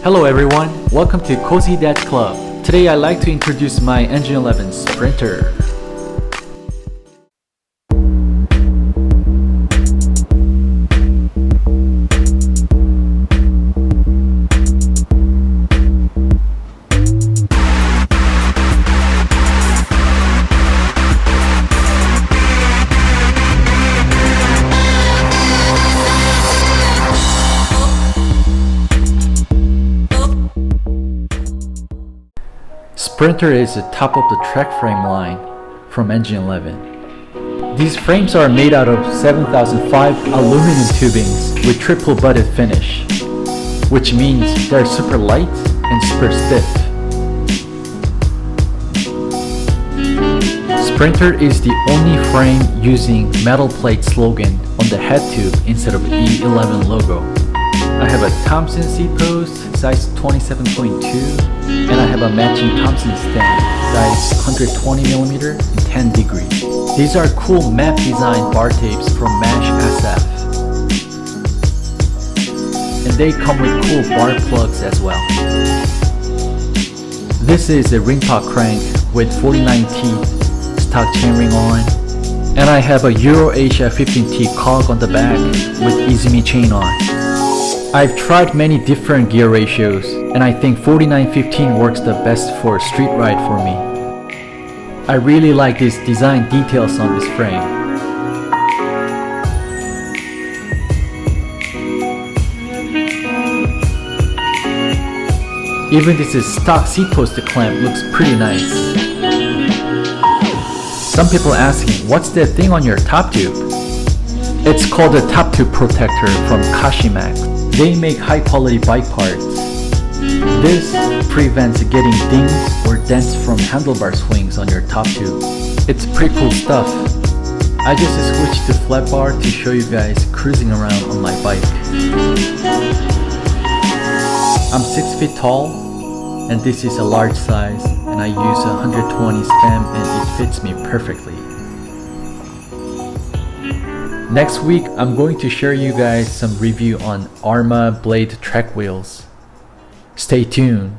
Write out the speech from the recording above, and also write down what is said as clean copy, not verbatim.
Hello everyone, welcome to Cozy Dad Club. Today I'd like to introduce my ENGINE11 Sprinter. Sprinter is the top of the track frame line from ENGINE11. These frames are made out of 7005 aluminum tubings with triple butted finish, which means they're super light and super stiff. Sprinter is the only frame using metal plate slogan on the head tube instead of E11 logo. I have a Thompson seat post size 27.2 and I have a matching Thompson stand size 120mm and 10 degree. These are cool matte design bar tapes from Mesh SF. And they come with cool bar plugs as well. This is a ring pot crank with 49 teeth, stock chainring on. And I have a Euro Asia 15T cog on the back with Izumi chain on. I've tried many different gear ratios, and I think 49-15 works the best for a street ride for me. I really like these design details on this frame. Even this stock seat post clamp looks pretty nice. Some people asking, what's that thing on your top tube? It's called a top tube protector from Kashimax. They make high quality bike parts. This prevents getting dings or dents from handlebar swings on your top tube. It's pretty cool stuff. I just switched to flat bar to show you guys cruising around on my bike. I'm 6 feet tall and this is a large size and I use a 120 stem and it fits me perfectly. Next week, I'm going to share you guys some review on Arma blade track wheels. Stay tuned.